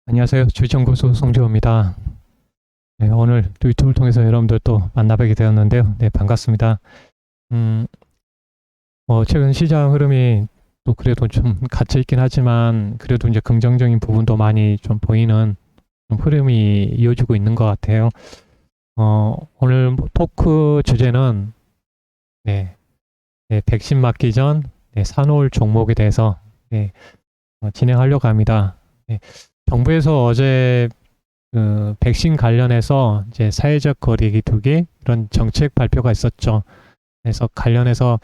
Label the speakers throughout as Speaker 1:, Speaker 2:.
Speaker 1: 안녕하세요. 주정고수 송지호입니다. 네, 오늘 또 유튜브를 통해서 여러분들 또 만나뵙게 되었는데요. 네, 반갑습니다. 음, 최근 시장 흐름이 또 그래도 좀 갇혀 있긴 하지만 그래도 이제 긍정적인 부분도 많이 좀 보이는 좀 흐름이 이어지고 있는 것 같아요. 오늘 토크 주제는 네, 네, 백신 맞기 전 사놓을 종목에 대해서 진행하려고 합니다. 네, 정부에서 어제 백신 관련해서 이제 사회적 거리기 두기 이런 정책 발표가 있었죠. 그래서 관련해서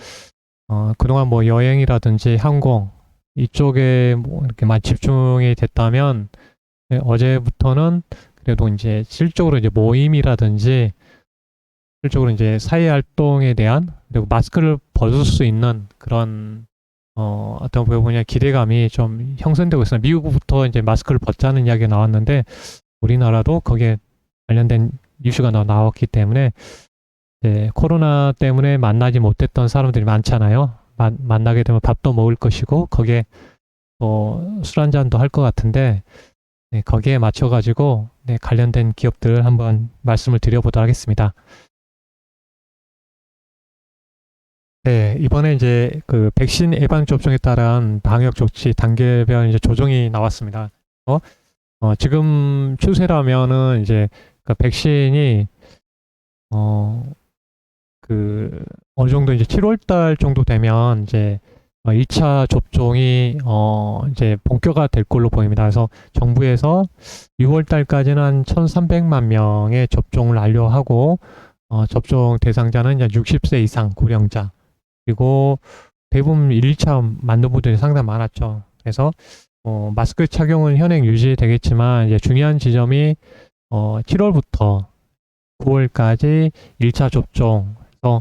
Speaker 1: 그동안 뭐 여행이라든지 항공 이쪽에 뭐 이렇게 많이 집중이 됐다면 어제부터는 그래도 이제 실적으로 이제 모임이라든지 실적으로 이제 사회 활동에 대한 그리고 마스크를 벗을 수 있는 그런 어떤 부분의 기대감이 좀 형성되고 있어요. 미국부터 이제 마스크를 벗자는 이야기가 나왔는데 우리나라도 거기에 관련된 이슈가 나왔기 때문에 코로나 때문에 만나지 못했던 사람들이 많잖아요. 만나게 되면 밥도 먹을 것이고 거기에 술 한잔도 할 것 같은데 거기에 맞춰가지고 관련된 기업들 한번 말씀을 드려보도록 하겠습니다. 네, 이번에 이제 그 백신 예방 접종에 따른 방역 조치 단계별 이제 조정이 나왔습니다. 지금 추세라면은 이제 그 백신이 어, 어느 정도 이제 7월 달 정도 되면 이제 2차 접종이 이제 본격화 될 걸로 보입니다. 그래서 정부에서 6월 달까지는 한 1,300만 명의 접종을 완료하고 접종 대상자는 이제 60세 이상 고령자 그리고 대부분 1차 맞는 분들이 상당히 많았죠. 그래서 마스크 착용은 현행 유지되겠지만 이제 중요한 지점이 7월부터 9월까지 1차 접종. 그래서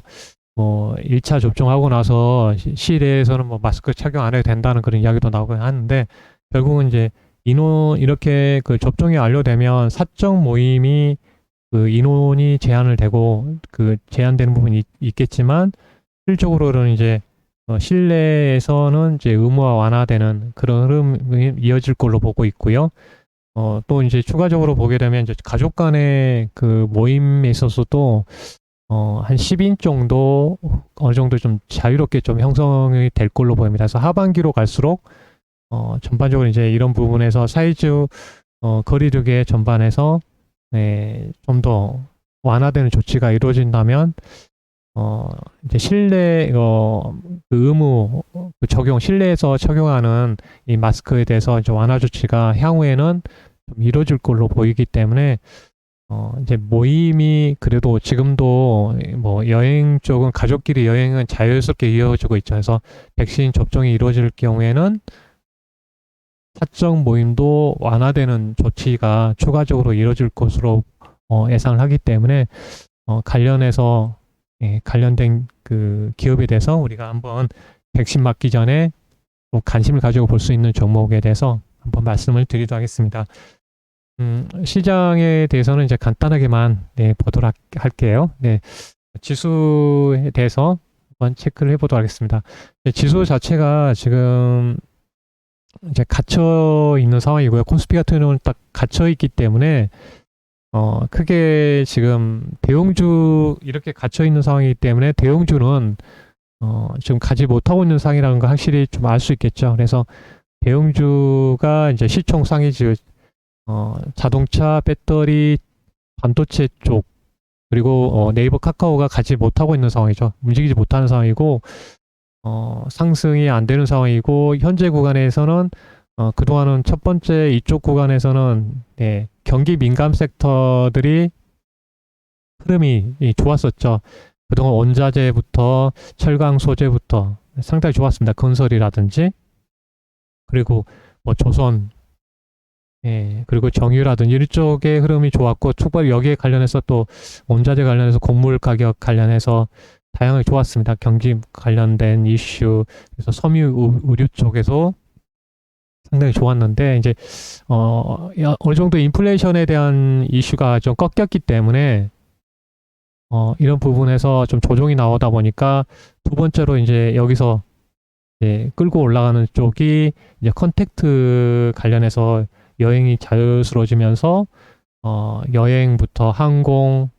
Speaker 1: 1차 접종하고 나서 실내에서는 뭐 마스크 착용 안 해도 된다는 그런 이야기도 나오고 하는데 결국은 이제 인원 이렇게 그 접종이 완료되면 사적 모임이 그 인원이 제한을 되고 그 제한되는 부분이 있겠지만 실질적으로는 이제 실내에서는 이제 의무화 완화되는 그런 흐름이 이어질 걸로 보고 있고요. 또 이제 추가적으로 보게 되면 이제 가족 간의 그 모임에 있어서도 한 10인 정도 어느 정도 좀 자유롭게 좀 형성이 될 걸로 보입니다. 그래서 하반기로 갈수록 전반적으로 이제 이런 부분에서 사이즈 거리두기 전반에서 좀 더 완화되는 조치가 이루어진다면 이제 실내 그 의무 그 적용 실내에서 적용하는 이 마스크에 대해서 이제 완화 조치가 향후에는 좀 이루어질 걸로 보이기 때문에 이제 모임이 그래도 지금도 뭐 여행 쪽은 가족끼리 여행은 자유스럽게 이어지고 있죠. 그래서 백신 접종이 이루어질 경우에는 사적 모임도 완화되는 조치가 추가적으로 이루어질 것으로 예상을 하기 때문에 관련해서 관련된 그 기업에 대해서 우리가 한번 백신 맞기 전에 또 관심을 가지고 볼 수 있는 종목에 대해서 한번 말씀을 드리도록 하겠습니다. 시장에 대해서는 이제 간단하게만 보도록 할게요. 지수에 대해서 한번 체크를 해보도록 하겠습니다. 지수 자체가 지금 이제 갇혀 있는 상황이고요. 코스피 같은 경우는 딱 갇혀 있기 때문에 크게 지금 대형주 이렇게 갇혀 있는 상황이기 때문에 대형주는 지금 가지 못하고 있는 상황이라는 걸 확실히 좀 알 수 있겠죠. 그래서 대형주가 이제 시총 상위주 자동차, 배터리, 반도체 쪽 그리고 네이버, 카카오가 가지 못하고 있는 상황이죠. 움직이지 못하는 상황이고 상승이 안 되는 상황이고 현재 구간에서는 그동안은 첫 번째 이쪽 구간에서는 경기 민감 섹터들이 흐름이 좋았었죠. 그동안 원자재부터 철강 소재부터 상당히 좋았습니다. 건설이라든지 그리고 뭐 조선 그리고 정유라든지 이쪽의 흐름이 좋았고 특별히 여기에 관련해서 또 원자재 관련해서 곡물 가격 관련해서 다양하게 좋았습니다. 경기 관련된 이슈 그래서 섬유 의류 쪽에서 상당히 좋았는데 이제 어느 정도 인플레이션에 대한 이슈가 좀 꺾였기 때문에 이런 부분에서 좀 조정이 나오다 보니까 두 번째로 이제 여기서 끌고 올라가는 쪽이 이제 컨택트 관련해서 여행이 자유스러워지면서 여행부터 항공,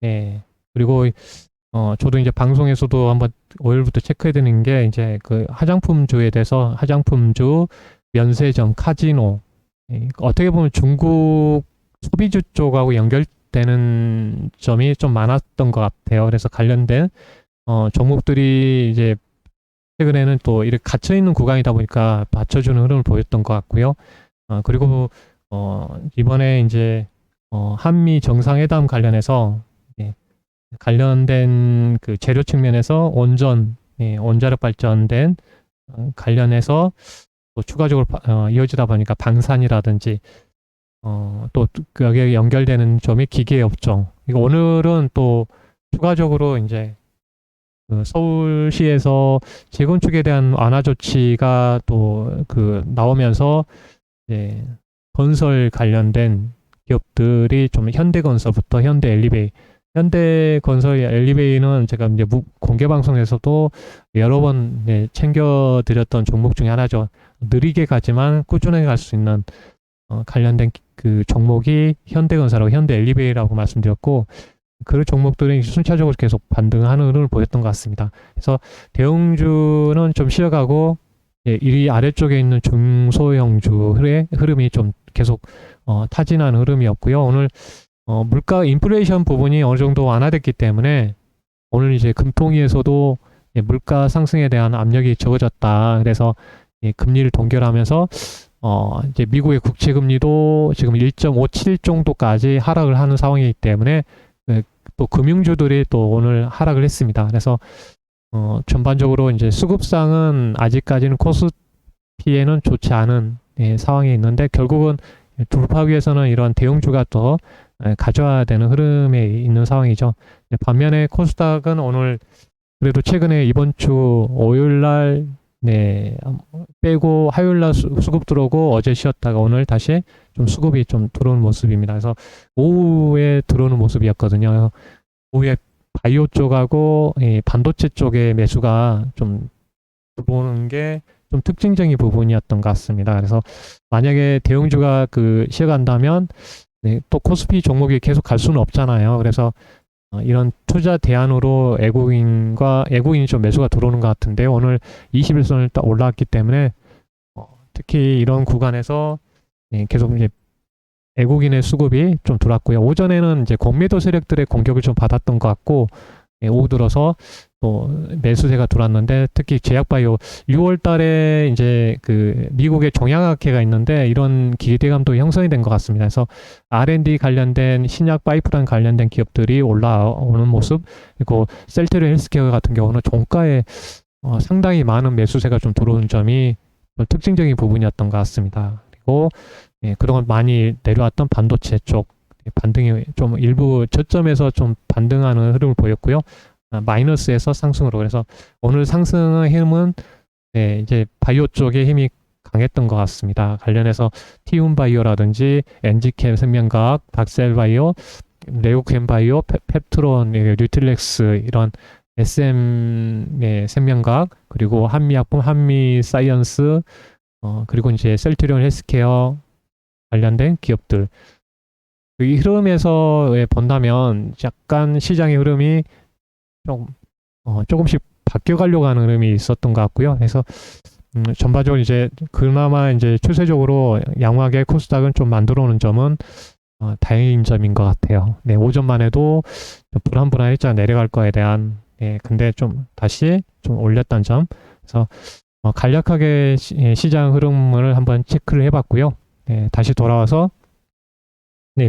Speaker 1: 예, 그리고 저도 이제 방송에서도 한번 월요일부터 체크해 드리는 게 이제 그 화장품주에 대해서 화장품주, 면세점, 카지노, 어떻게 보면 중국 소비주 쪽하고 연결되는 점이 좀 많았던 것 같아요. 그래서 관련된 종목들이 이제 최근에는 또 이렇게 갇혀 있는 구간이다 보니까 받쳐주는 흐름을 보였던 것 같고요. 그리고 이번에 이제 한미 정상회담 관련해서 예, 관련된 그 재료 측면에서 원자력 발전된 관련해서 또 추가적으로 이어지다 보니까 방산이라든지 또 여기에 연결되는 점이 기계업종. 이거 오늘은 또 추가적으로 이제 그 서울시에서 재건축에 대한 완화 조치가 또 그 나오면서 이제 건설 관련된 기업들이 좀 현대건설부터 현대건설 엘리베이는 제가 이제 공개 방송에서도 여러 번 챙겨드렸던 종목 중에 하나죠. 느리게 가지만 꾸준하게 갈 수 있는 관련된 그 종목이 현대건설하고 현대엘리베이라고 말씀드렸고 그 종목들이 순차적으로 계속 반등하는 흐름을 보였던 것 같습니다. 그래서 대형주는 좀 쉬어가고 이 아래쪽에 있는 중소형주의 흐름이 좀 계속 타진하는 흐름이었고요. 오늘 물가 인플레이션 부분이 어느 정도 완화됐기 때문에 오늘 이제 금통위에서도 물가 상승에 대한 압력이 적어졌다. 그래서 금리를 동결하면서 이제 미국의 국채 금리도 지금 1.57 정도까지 하락을 하는 상황이기 때문에 또 금융주들이 또 오늘 하락을 했습니다. 그래서 전반적으로 이제 수급상은 아직까지는 코스피에는 좋지 않은 상황이 있는데 결국은 돌파위에서는 이런 대형주가 또 가져와야 되는 흐름에 있는 상황이죠. 반면에 코스닥은 오늘 그래도 최근에 이번 주 월요일날 빼고 화요일날 수급 들어오고 어제 쉬었다가 오늘 다시 좀 수급이 좀 들어오는 모습입니다. 그래서 오후에 들어오는 모습이었거든요. 오후에 바이오 쪽하고 반도체 쪽의 매수가 좀 들어오는 게 좀 특징적인 부분이었던 것 같습니다. 그래서 만약에 대형주가 쉬어간다면 또 코스피 종목이 계속 갈 수는 없잖아요. 그래서 이런 투자 대안으로 애국인이 좀 매수가 들어오는 것 같은데 오늘 21선을 딱 올라왔기 때문에 특히 이런 구간에서 계속 이제 애국인의 수급이 좀 들어왔고요. 오전에는 이제 공매도 세력들의 공격을 좀 받았던 것 같고 오후 들어서 또 매수세가 들어왔는데 특히 제약바이오 6월 달에 이제 미국의 종양학회가 있는데 이런 기대감도 형성이 된 것 같습니다. 그래서 R&D 관련된 신약 파이프라인 관련된 기업들이 올라오는 모습 그리고 셀트리 헬스케어 같은 경우는 종가에 상당히 많은 매수세가 좀 들어오는 점이 특징적인 부분이었던 것 같습니다. 그리고 그동안 많이 내려왔던 반도체 쪽 반등이 좀 일부 저점에서 좀 반등하는 흐름을 보였고요. 마이너스에서 상승으로 그래서 오늘 상승의 힘은 이제 바이오 쪽의 힘이 강했던 것 같습니다. 관련해서 티움바이오라든지 엔지캠 생명과학, 닥셀바이오, 레오캠바이오, 펩트론, 뉴틸렉스 이런 SM 생명과학 그리고 한미약품, 한미사이언스 그리고 이제 셀트리온 헬스케어 관련된 기업들 이 흐름에서 본다면 약간 시장의 흐름이 조금씩 바뀌어가려고 하는 흐름이 있었던 것 같고요. 그래서 전반적으로 이제 그나마 이제 추세적으로 양호하게 코스닥은 좀 만들어 오는 점은 다행인 점인 것 같아요. 오전만 해도 불안불안했잖아 내려갈 거에 대한 근데 좀 다시 좀 올렸다는 점. 그래서 간략하게 시장 흐름을 한번 체크를 해봤고요. 다시 돌아와서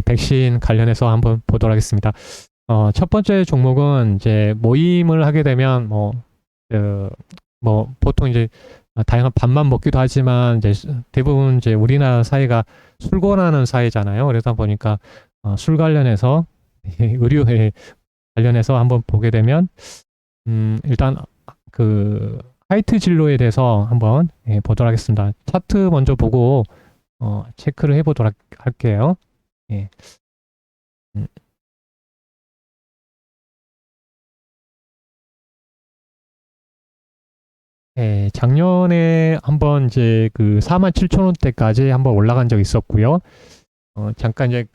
Speaker 1: 백신 관련해서 한번 보도록 하겠습니다. 첫 번째 종목은 이제 모임을 하게 되면 보통 이제 다양한 밥만 먹기도 하지만 이제 대부분 이제 우리나라 사회가 술 권하는 사회잖아요. 그러다 보니까 술 관련해서 의료 관련해서 한번 보게 되면 일단 하이트 진로에 대해서 한번 보도록 하겠습니다. 차트 먼저 보고 체크를 해보도록 할게요. 예. 예, 작년에 한번 이제 그 47,000원대까지 한번 올라간 적이 있었고요. 잠깐 이제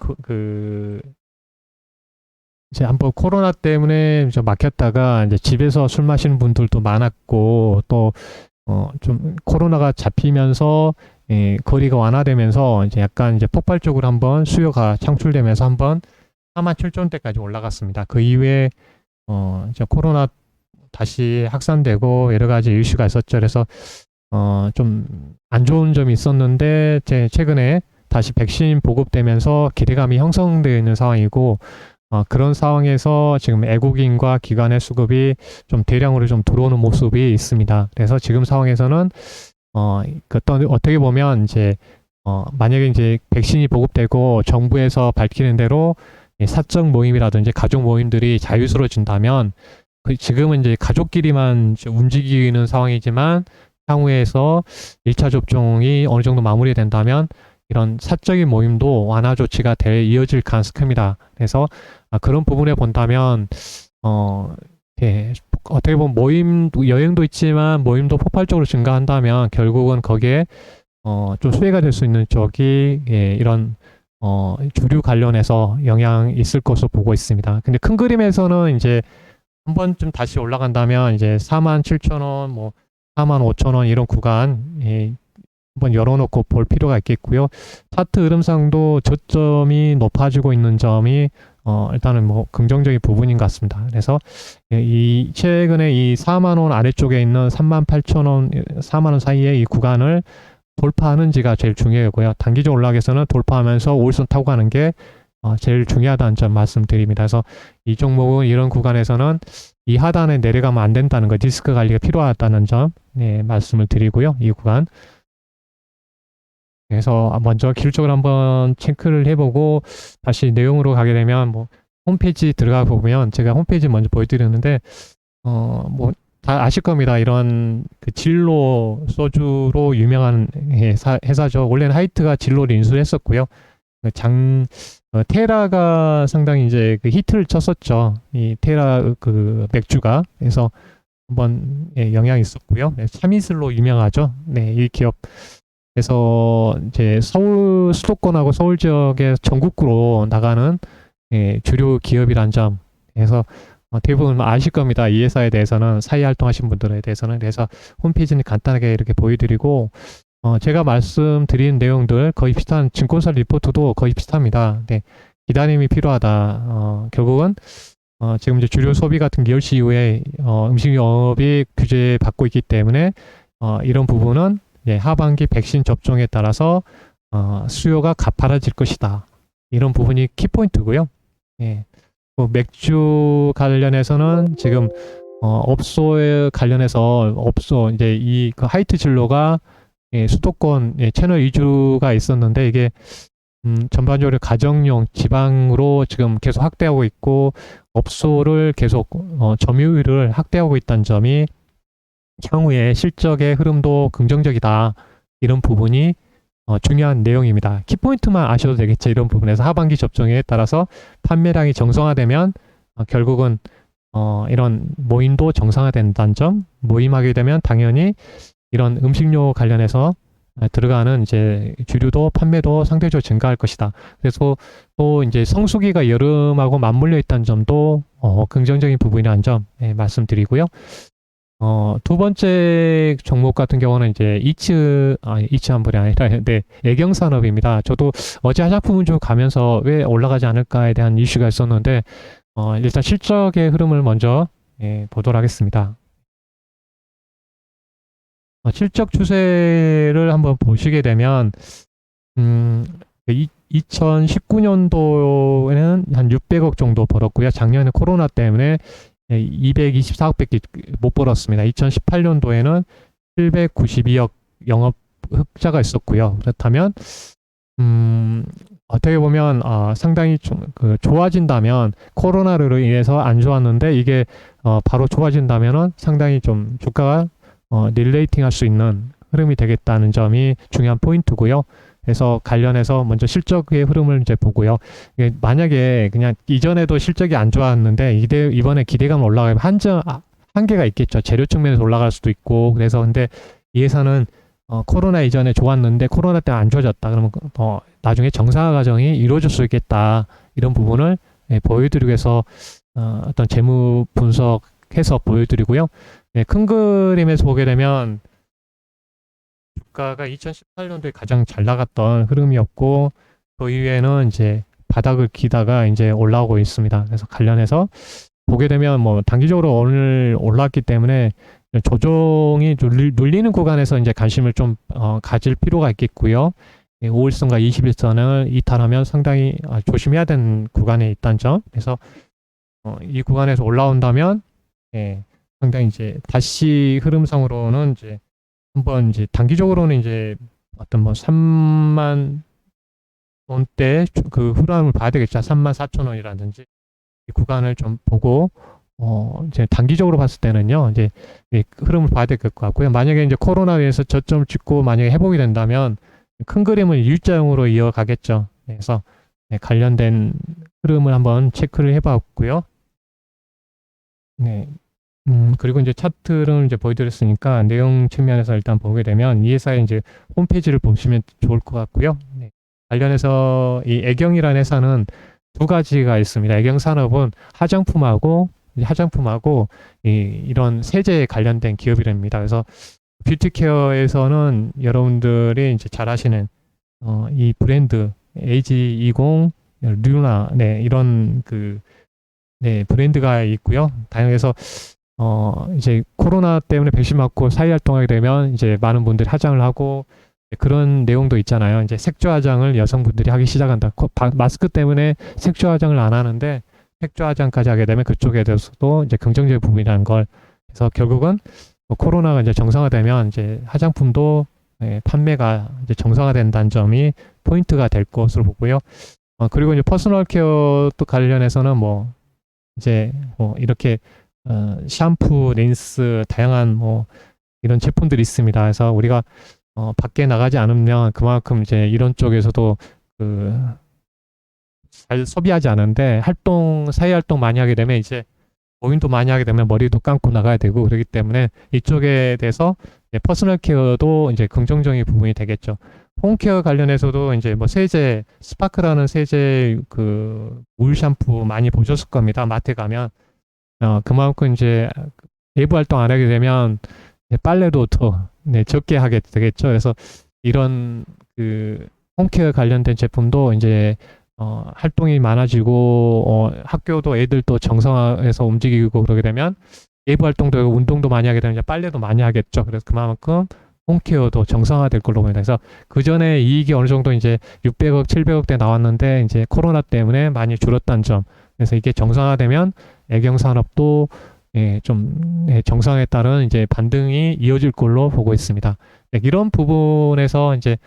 Speaker 1: 이제 한번 코로나 때문에 좀 막혔다가 이제 집에서 술 마시는 분들도 많았고 또 좀 코로나가 잡히면서 거리가 완화되면서 이제 약간 이제 폭발적으로 한번 수요가 창출되면서 한번 47,000원대까지 올라갔습니다. 그 이후에 이제 코로나 다시 확산되고 여러 가지 이슈가 있었죠. 그래서 좀 안 좋은 점이 있었는데 최근에 다시 백신 보급되면서 기대감이 형성되어 있는 상황이고 그런 상황에서 지금 애국인과 기관의 수급이 좀 대량으로 좀 들어오는 모습이 있습니다. 그래서 지금 상황에서는 어떻게 보면 이제 만약에 이제 백신이 보급되고 정부에서 밝히는 대로 사적 모임이라든지 가족 모임들이 자유스러워진다면 지금은 이제 가족끼리만 움직이는 상황이지만 향후에서 1차 접종이 어느 정도 마무리된다면 이런 사적인 모임도 완화 조치가 이어질 가능성이 큽니다. 그래서 그런 부분에 본다면 어떻게 보면 여행도 있지만 모임도 폭발적으로 증가한다면 결국은 거기에 좀 수혜가 될 수 있는 쪽이 이런 주류 관련해서 영향이 있을 것으로 보고 있습니다. 근데 큰 그림에서는 이제 한 번쯤 다시 올라간다면 이제 47,000원, 뭐 45,000원 이런 구간 한번 열어놓고 볼 필요가 있겠고요. 차트 흐름상도 저점이 높아지고 있는 점이 일단은 뭐 긍정적인 부분인 것 같습니다. 그래서 이 최근에 이 4만 원 아래쪽에 있는 38,000원, 4만 원 사이의 이 구간을 돌파하는지가 제일 중요하고요. 단기적 올라가서는 돌파하면서 5일선 타고 가는 게 제일 중요하다는 점 말씀드립니다. 그래서 이 종목은 이런 구간에서는 이 하단에 내려가면 안 된다는 거, 리스크 관리가 필요하다는 점 말씀을 드리고요. 이 구간. 그래서 먼저 기술적으로 한번 체크를 해보고 다시 내용으로 가게 되면 뭐 홈페이지 들어가 보면 제가 홈페이지 먼저 보여드렸는데 뭐 다 아실 겁니다. 이런 그 진로 소주로 유명한 회사죠. 원래는 하이트가 진로를 인수를 했었고요. 테라가 상당히 이제 그 히트를 쳤었죠. 이 테라 그 맥주가. 그래서 한번 영향이 있었고요. 참이슬로 유명하죠. 네, 이 기업. 그래서 이제 서울 수도권하고 서울 지역에 전국구로 나가는 주류 기업이란 점. 그래서 대부분 아실 겁니다. 이 회사에 대해서는 사회 활동하신 분들에 대해서는. 그래서 홈페이지는 간단하게 이렇게 보여드리고 제가 말씀드린 내용들 거의 비슷한 증권사 리포트도 거의 비슷합니다. 네, 기다림이 필요하다. 결국은 지금 이제 주류 소비 같은 게 10시 이후에 음식 영업이 규제받고 있기 때문에 이런 부분은 하반기 백신 접종에 따라서 수요가 가파라질 것이다. 이런 부분이 키포인트고요. 맥주 관련해서는 지금 업소에 관련해서 업소 이제 이 그 하이트 진로가 수도권 채널 위주가 있었는데 이게 전반적으로 가정용 지방으로 지금 계속 확대하고 있고 업소를 계속 점유율을 확대하고 있다는 점이 향후에 실적의 흐름도 긍정적이다. 이런 부분이 중요한 내용입니다. 키포인트만 아셔도 되겠죠. 이런 부분에서 하반기 접종에 따라서 판매량이 정상화되면 결국은 이런 모임도 정상화된다는 점, 모임하게 되면 당연히 이런 음식료 관련해서 들어가는 이제 주류도 판매도 상대적으로 증가할 것이다. 그래서 또 이제 성수기가 여름하고 맞물려 있다는 점도 긍정적인 부분이라는 점 말씀드리고요. 두 번째 종목 같은 경우는 이제 이츠한불이 아니라 애경산업입니다. 저도 어제 하작품을 가면서 왜 올라가지 않을까에 대한 이슈가 있었는데 일단 실적의 흐름을 먼저 보도록 하겠습니다. 실적 추세를 한번 보시게 되면 2019년도에는 한 600억 정도 벌었고요. 작년에 코로나 때문에 224억밖에 못 벌었습니다. 2018년도에는 792억 영업 흑자가 있었고요. 그렇다면 어떻게 보면 상당히 좀 좋아진다면 코로나로 인해서 안 좋았는데 이게 바로 좋아진다면은 상당히 좀 주가가 릴레이팅 할 수 있는 흐름이 되겠다는 점이 중요한 포인트고요. 그래서 관련해서 먼저 실적의 흐름을 이제 보고요. 만약에 그냥 이전에도 실적이 안 좋았는데 이번에 기대감 올라가면 한계가 있겠죠. 재료 측면에서 올라갈 수도 있고. 그래서 근데 이 회사는 코로나 이전에 좋았는데 코로나 때문에 안 좋아졌다. 그러면 나중에 정상화 과정이 이루어질 수 있겠다. 이런 부분을 보여드리기 위해서 어떤 재무 분석해서 보여드리고요. 큰 그림에서 보게 되면 주가가 2018년도에 가장 잘 나갔던 흐름이었고 그 이후에는 이제 바닥을 기다가 이제 올라오고 있습니다. 그래서 관련해서 보게 되면 뭐 단기적으로 오늘 올랐기 때문에 조정이 눌리는 구간에서 이제 관심을 좀 가질 필요가 있겠고요. 5일선과 20일선을 이탈하면 상당히 조심해야 되는 구간에 있다는 점. 그래서 이 구간에서 올라온다면 상당히 이제 다시 흐름상으로는 이제 한번 이제 단기적으로는 이제 어떤 뭐 3만 원대 그 흐름을 봐야 되겠죠. 34,000원이라든지 이 구간을 좀 보고 이제 단기적으로 봤을 때는요. 이제 흐름을 봐야 될 것 같고요. 만약에 이제 코로나로 인해서 저점을 찍고 만약에 회복이 된다면 큰 그림은 U자형으로 이어가겠죠. 그래서 관련된 흐름을 한번 체크를 해봤고요. 그리고 이제 차트를 이제 보여드렸으니까 내용 측면에서 일단 보게 되면 이 회사의 이제 홈페이지를 보시면 좋을 것 같고요. 관련해서 이 애경이라는 회사는 두 가지가 있습니다. 애경 산업은 화장품하고 이런 세제에 관련된 기업이랍니다. 그래서 뷰티케어에서는 여러분들이 이제 잘 아시는 이 브랜드 AG20, 류나 이런 브랜드가 있고요. 다양해서 이제 코로나 때문에 백신 맞고 사회 활동하게 되면 이제 많은 분들이 화장을 하고 그런 내용도 있잖아요. 이제 색조 화장을 여성분들이 하기 시작한다. 마스크 때문에 색조 화장을 안 하는데 색조 화장까지 하게 되면 그쪽에 대해서도 이제 긍정적인 부분이라는 걸. 그래서 결국은 코로나가 이제 정상화되면 이제 화장품도 판매가 이제 정상화된다는 점이 포인트가 될 것으로 보고요. 그리고 이제 퍼스널 케어 또 관련해서는 이제 이렇게 샴푸, 린스, 다양한 이런 제품들이 있습니다. 그래서 우리가 밖에 나가지 않으면 그만큼 이제 이런 쪽에서도 잘 소비하지 않은데 사회 활동 많이 하게 되면 이제 모임도 많이 하게 되면 머리도 감고 나가야 되고 그렇기 때문에 이쪽에 대해서 퍼스널 케어도 이제 긍정적인 부분이 되겠죠. 홈케어 관련해서도 이제 세제, 스파크라는 세제 물 샴푸 많이 보셨을 겁니다. 마트에 가면 그만큼 이제 외부 활동 안 하게 되면 빨래도 더 적게 하게 되겠죠. 그래서 이런 홈케어 관련된 제품도 이제 활동이 많아지고 학교도 애들도 정상화해서 움직이고 그러게 되면 외부 활동도 운동도 많이 하게 되면 이제 빨래도 많이 하겠죠. 그래서 그만큼 홈케어도 정상화될 걸로 보입니다. 그래서 그 전에 이익이 어느 정도 이제 600억, 700억대 나왔는데 이제 코로나 때문에 많이 줄었다는 점. 그래서 이게 정상화되면 애경 산업도 좀 정상에 따른 이제 반등이 이어질 걸로 보고 있습니다. 이런 부분에서 이제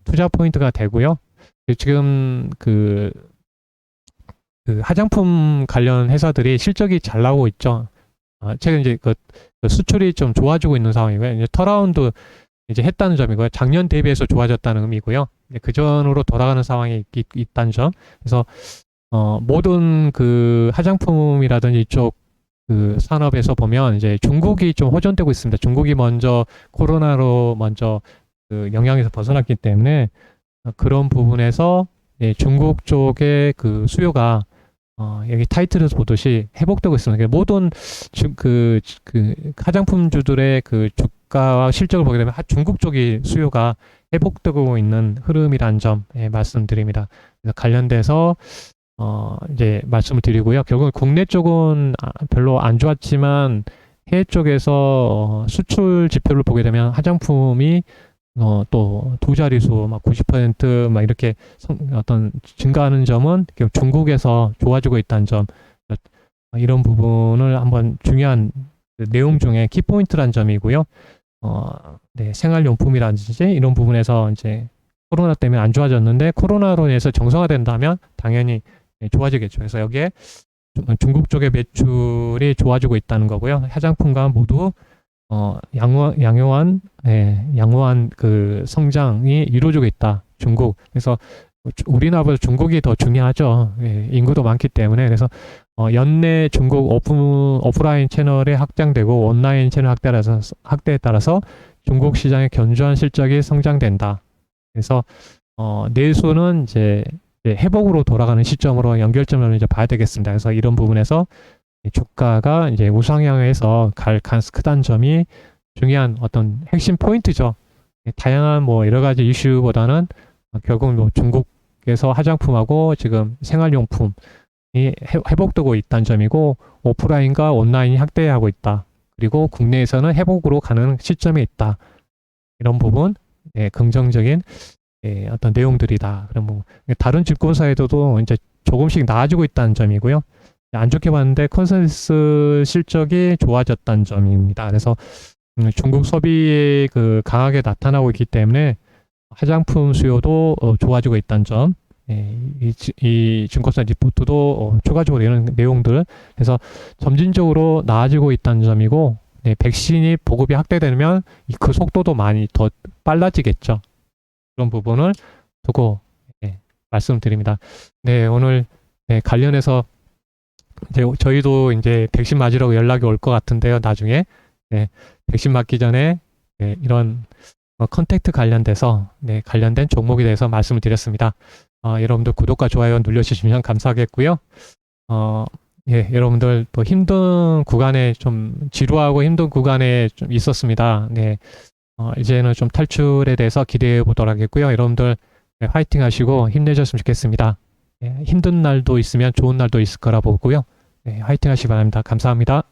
Speaker 1: 투자 포인트가 되고요. 지금 화장품 관련 회사들이 실적이 잘 나오고 있죠. 최근 이제 수출이 좀 좋아지고 있는 상황이고요. 이제 턴어라운드 이제 했다는 점이고요. 작년 대비해서 좋아졌다는 의미고요. 그 전으로 돌아가는 상황이 있다는 점. 그래서 모든 화장품이라든지 이쪽 산업에서 보면 이제 중국이 좀 호전되고 있습니다. 중국이 먼저 코로나로 영향에서 벗어났기 때문에 그런 부분에서 중국 쪽의 수요가 여기 타이틀에서 보듯이 회복되고 있습니다. 모든 화장품주들의 주가와 실적을 보게 되면 중국 쪽이 수요가 회복되고 있는 흐름이라는 점 말씀드립니다. 그래서 관련돼서 이제 말씀을 드리고요. 결국은 국내 쪽은 별로 안 좋았지만 해외 쪽에서 수출 지표를 보게 되면 화장품이 또 두 자릿수 90% 이렇게 어떤 증가하는 점은 중국에서 좋아지고 있다는 점, 이런 부분을 한번 중요한 내용 중에 키포인트라는 점이고요. 생활용품이라든지 이런 부분에서 이제 코로나 때문에 안 좋아졌는데 코로나로 인해서 정상화된다면 당연히 좋아지겠죠. 그래서 여기에 중국 쪽의 매출이 좋아지고 있다는 거고요. 화장품과 모두 양호한 성장이 이루어지고 있다. 중국. 그래서 우리나라보다 중국이 더 중요하죠. 인구도 많기 때문에. 그래서 연내 중국 오프라인 채널에 확장되고 온라인 채널 확대에 따라서 중국 시장의 견조한 실적이 성장된다. 그래서 내수는 이제 회복으로 돌아가는 시점으로 연결점을 이제 봐야 되겠습니다. 그래서 이런 부분에서 주가가 이제 우상향해서 갈 가능성이 크다는 점이 중요한 어떤 핵심 포인트죠. 다양한 뭐 여러 가지 이슈보다는 결국 뭐 중국에서 화장품하고 지금 생활용품이 회복되고 있다는 점이고 오프라인과 온라인이 확대하고 있다. 그리고 국내에서는 회복으로 가는 시점에 있다. 이런 부분 긍정적인 어떤 내용들이다. 그럼 뭐 다른 증권사에서도 이제 조금씩 나아지고 있다는 점이고요. 안 좋게 봤는데 컨센서스 실적이 좋아졌다는 점입니다. 그래서 중국 소비에 강하게 나타나고 있기 때문에 화장품 수요도 좋아지고 있다는 점. 이 증권사 리포트도 추가적으로 이런 내용들. 그래서 점진적으로 나아지고 있다는 점이고, 백신이 보급이 확대되면 그 속도도 많이 더 빨라지겠죠. 그런 부분을 두고 말씀드립니다. 네, 오늘 관련해서 이제 저희도 이제 백신 맞으라고 연락이 올 것 같은데요. 나중에 백신 맞기 전에 이런 컨택트 관련돼서 관련된 종목에 대해서 말씀을 드렸습니다. 여러분들 구독과 좋아요 눌러주시면 감사하겠고요. 여러분들 또 힘든 구간에 좀 지루하고 힘든 구간에 좀 있었습니다. 이제는 좀 탈출에 대해서 기대해 보도록 하겠고요. 여러분들 화이팅 하시고 힘내셨으면 좋겠습니다. 힘든 날도 있으면 좋은 날도 있을 거라 보고요. 화이팅 하시기 바랍니다. 감사합니다.